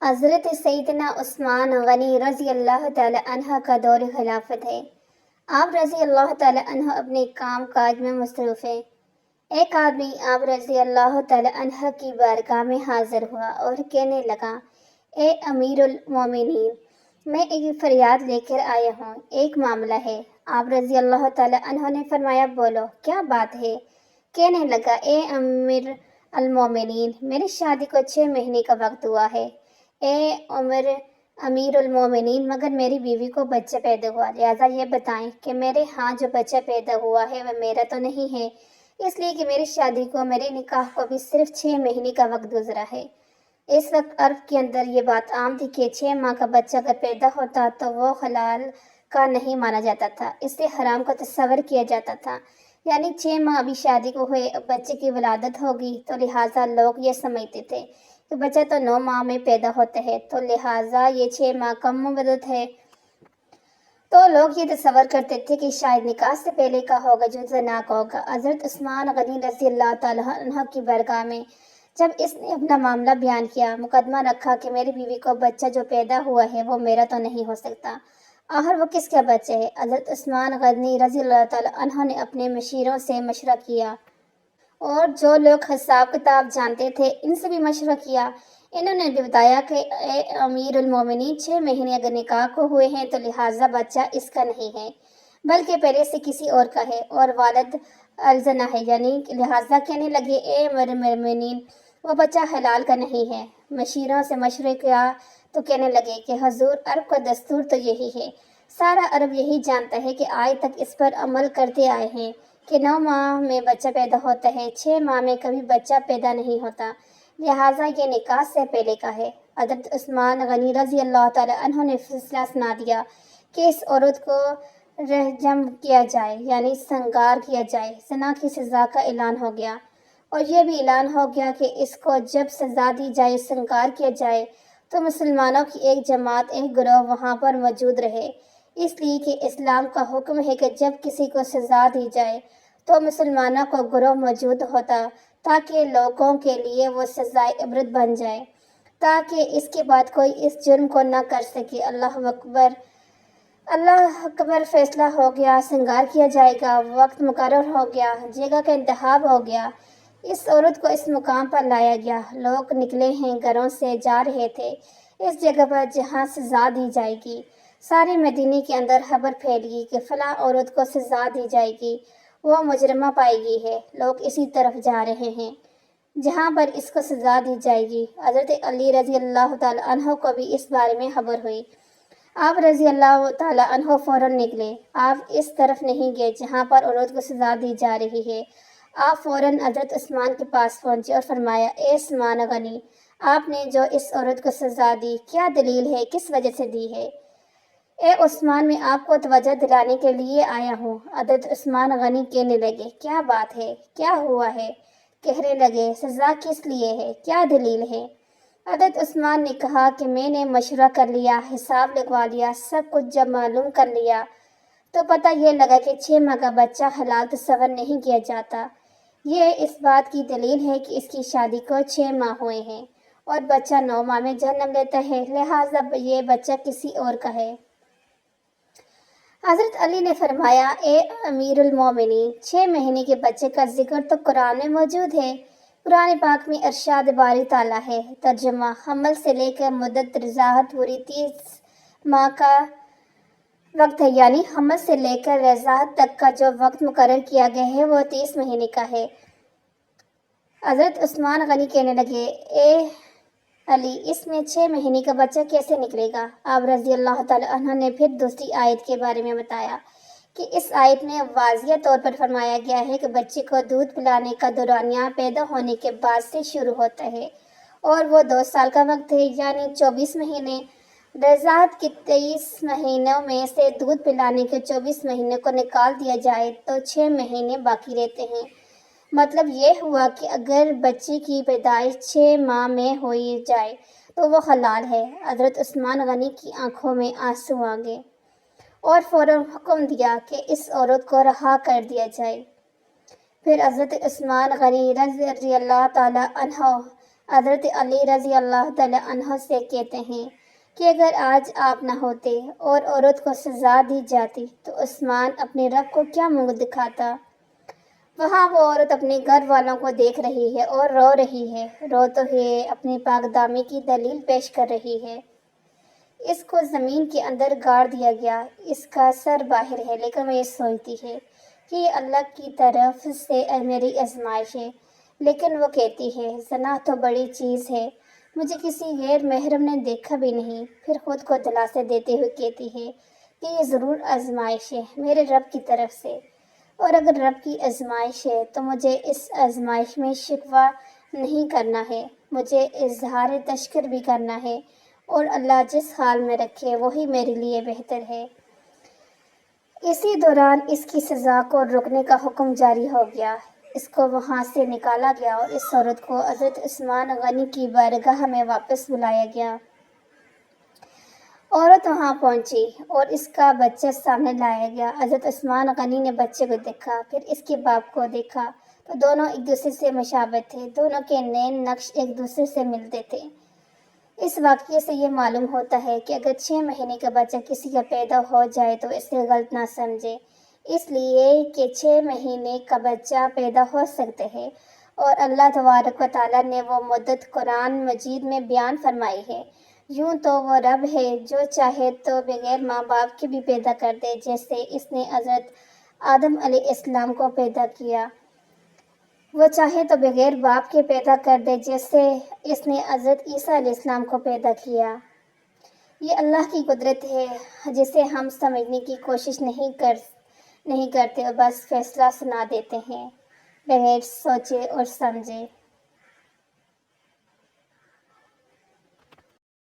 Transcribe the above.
حضرت سیدنا عثمان غنی رضی اللہ تعالی عنہ کا دور خلافت ہے۔ آپ رضی اللہ تعالی عنہ اپنے کام کاج میں مصروف ہیں۔ ایک آدمی آپ رضی اللہ تعالی عنہ کی بارگاہ میں حاضر ہوا اور کہنے لگا، اے امیر المومنین، میں ایک فریاد لے کر آیا ہوں، ایک معاملہ ہے۔ آپ رضی اللہ تعالی عنہ نے فرمایا، بولو، کیا بات ہے؟ کہنے لگا، اے امیر المومنین، میری شادی کو 6 مہینے کا وقت ہوا ہے۔ اے امیر المومنین، مگر میری بیوی کو بچہ پیدا ہوا، لہٰذا یہ بتائیں کہ میرے ہاں جو بچہ پیدا ہوا ہے وہ میرا تو نہیں ہے، اس لیے کہ میری شادی کو، میرے نکاح کو بھی صرف 6 مہینے کا وقت گزرا ہے۔ اس وقت عرب کے اندر یہ بات عام تھی کہ 6 ماہ کا بچہ اگر پیدا ہوتا تو وہ حلال کا نہیں مانا جاتا تھا، اس سے حرام کا تصور کیا جاتا تھا۔ یعنی 6 ماہ ابھی شادی کو ہوئے، بچے کی ولادت ہوگی تو لہٰذا لوگ یہ سمجھتے تھے کہ بچہ تو 9 ماہ میں پیدا ہوتا ہے، تو لہٰذا یہ 6 ماہ کم مدت ہے۔ تو لوگ یہ تصور کرتے تھے کہ شاید نکاح سے پہلے کا ہوگا جو زنا کا ہوگا۔ حضرت عثمان غنی رضی اللہ تعالیٰ عنہ کی بارگاہ میں جب اس نے اپنا معاملہ بیان کیا، مقدمہ رکھا کہ میری بیوی کو بچہ جو پیدا ہوا ہے وہ میرا تو نہیں ہو سکتا، آخر وہ کس کا بچہ ہے؟ حضرت عثمان غنی رضی اللہ تعالیٰ عنہ نے اپنے مشیروں سے مشورہ کیا اور جو لوگ حساب کتاب جانتے تھے ان سے بھی مشورہ کیا۔ انہوں نے بھی بتایا کہ اے امیر المومنین، 6 مہینے اگر نکاح کو ہوئے ہیں تو لہٰذا بچہ اس کا نہیں ہے بلکہ پہلے سے کسی اور کا ہے اور والد الزنا ہے، یعنی لہٰذا کہنے لگے، اے امیر المومنین، وہ بچہ حلال کا نہیں ہے۔ مشیروں سے مشورے کیا تو کہنے لگے کہ حضور، عرب کا دستور تو یہی ہے، سارا عرب یہی جانتا ہے کہ آج تک اس پر عمل کرتے آئے ہیں کہ 9 ماہ میں بچہ پیدا ہوتا ہے، 6 ماہ میں کبھی بچہ پیدا نہیں ہوتا، لہٰذا یہ نکاح سے پہلے کا ہے۔ حضرت عثمان غنی رضی اللہ تعالی عنہ نے فیصلہ سنا دیا کہ اس عورت کو رجم کیا جائے، یعنی سنگار کیا جائے۔ زنا کی سزا کا اعلان ہو گیا اور یہ بھی اعلان ہو گیا کہ اس کو جب سزا دی جائے، سنگار کیا جائے، تو مسلمانوں کی ایک جماعت، ایک گروہ وہاں پر موجود رہے، اس لیے کہ اسلام کا حکم ہے کہ جب کسی کو سزا دی جائے تو مسلمانوں کو گروہ موجود ہوتا تاکہ لوگوں کے لیے وہ سزائے عبرت بن جائے، تاکہ اس کے بعد کوئی اس جرم کو نہ کر سکے۔ اللہ اکبر، اللہ اکبر، فیصلہ ہو گیا، سنگار کیا جائے گا، وقت مقرر ہو گیا، جگہ کا انتخاب ہو گیا، اس عورت کو اس مقام پر لایا گیا۔ لوگ نکلے ہیں، گھروں سے جا رہے تھے اس جگہ پر جہاں سزا دی جائے گی۔ سارے مدینے کے اندر خبر پھیل گئی کہ فلاں عورت کو سزا دی جائے گی، وہ مجرمہ پائی گئی ہے، لوگ اسی طرف جا رہے ہیں جہاں پر اس کو سزا دی جائے گی۔ حضرت علی رضی اللہ تعالی عنہ کو بھی اس بارے میں خبر ہوئی۔ آپ رضی اللہ تعالی عنہ فوراً نکلے، آپ اس طرف نہیں گئے جہاں پر عورت کو سزا دی جا رہی ہے، آپ فوراً حضرت عثمان کے پاس پہنچے اور فرمایا، اے عثمان غنی، آپ نے جو اس عورت کو سزا دی، کیا دلیل ہے، کس وجہ سے دی ہے؟ اے عثمان، میں آپ کو توجہ دلانے کے لیے آیا ہوں۔ حضرت عثمان غنی کہنے لگے، کیا بات ہے، کیا ہوا ہے؟ کہنے لگے، سزا کس لیے ہے، کیا دلیل ہے؟ حضرت عثمان نے کہا کہ میں نے مشورہ کر لیا، حساب لگوا لیا، سب کچھ جب معلوم کر لیا تو پتہ یہ لگا کہ 6 ماہ کا بچہ حلال تصور نہیں کیا جاتا۔ یہ اس بات کی دلیل ہے کہ اس کی شادی کو 6 ماہ ہوئے ہیں اور بچہ 9 ماہ میں جنم لیتا ہے، لہٰذا یہ بچہ کسی اور کا ہے۔ حضرت علی نے فرمایا، اے امیر المومنین، 6 مہینے کے بچے کا ذکر تو قرآن میں موجود ہے، قرآن پاک میں ارشاد باری تعالیٰ ہے۔ ترجمہ، حمل سے لے کر مدت رضاعت پوری 30 ماہ کا وقت ہے، یعنی حمل سے لے کر رضاعت تک کا جو وقت مقرر کیا گیا ہے وہ 30 مہینے کا ہے۔ حضرت عثمان غنی کہنے لگے، اے علی، اس میں 6 مہینے کا بچہ کیسے نکلے گا؟ آپ رضی اللہ تعالی عنہ نے پھر دوسری آیت کے بارے میں بتایا کہ اس آیت میں واضح طور پر فرمایا گیا ہے کہ بچے کو دودھ پلانے کا دورانیہ پیدا ہونے کے بعد سے شروع ہوتا ہے اور وہ 2 سال کا وقت ہے، یعنی 24 مہینے۔ رضاعت کے 23 مہینوں میں سے دودھ پلانے کے 24 مہینے کو نکال دیا جائے تو 6 مہینے باقی رہتے ہیں۔ مطلب یہ ہوا کہ اگر بچے کی پیدائش 6 ماہ میں ہوئی جائے تو وہ حلال ہے۔ حضرت عثمان غنی کی آنکھوں میں آنسو آ گئے اور فوراً حکم دیا کہ اس عورت کو رہا کر دیا جائے۔ پھر حضرت عثمان غنی رضی اللہ تعالی عنہ حضرت علی رضی اللہ تعالی عنہ سے کہتے ہیں کہ اگر آج آپ نہ ہوتے اور عورت کو سزا دی جاتی تو عثمان اپنے رب کو کیا منہ دکھاتا؟ وہاں وہ عورت اپنے گھر والوں کو دیکھ رہی ہے اور رو رہی ہے، رو تو ہے اپنی پاک دامی کی دلیل پیش کر رہی ہے۔ اس کو زمین کے اندر گاڑ دیا گیا، اس کا سر باہر ہے، لیکن وہ یہ سوچتی ہے کہ یہ اللہ کی طرف سے میری آزمائش ہے۔ لیکن وہ کہتی ہے زنا تو بڑی چیز ہے، مجھے کسی غیر محرم نے دیکھا بھی نہیں۔ پھر خود کو دلاسے دیتے ہوئے کہتی ہے کہ یہ ضرور آزمائش ہے میرے رب کی طرف سے، اور اگر رب کی آزمائش ہے تو مجھے اس آزمائش میں شکوہ نہیں کرنا ہے، مجھے اظہار تشکر بھی کرنا ہے، اور اللہ جس حال میں رکھے وہی میرے لیے بہتر ہے۔ اسی دوران اس کی سزا کو روکنے کا حکم جاری ہو گیا، اس کو وہاں سے نکالا گیا اور اس عورت کو حضرت عثمان غنی کی بارگاہ میں واپس بلایا گیا۔ عورت وہاں پہنچی اور اس کا بچہ سامنے لایا گیا۔ حضرت عثمان غنی نے بچے کو دیکھا، پھر اس کے باپ کو دیکھا تو دونوں ایک دوسرے سے مشابہ تھے، دونوں کے نین نقش ایک دوسرے سے ملتے تھے۔ اس واقعے سے یہ معلوم ہوتا ہے کہ اگر 6 مہینے کا بچہ کسی کا پیدا ہو جائے تو اسے غلط نہ سمجھے، اس لیے کہ 6 مہینے کا بچہ پیدا ہو سکتے ہیں، اور اللہ تبارک و تعالیٰ نے وہ مدت قرآن مجید میں بیان فرمائی ہے۔ یوں تو وہ رب ہے جو چاہے تو بغیر ماں باپ کے بھی پیدا کر دے، جیسے اس نے حضرت آدم علیہ السلام کو پیدا کیا۔ وہ چاہے تو بغیر باپ کے پیدا کر دے، جیسے اس نے حضرت عیسیٰ علیہ السلام کو پیدا کیا۔ یہ اللہ کی قدرت ہے جسے ہم سمجھنے کی کوشش نہیں کرتے اور بس فیصلہ سنا دیتے ہیں بغیر سوچے اور سمجھے۔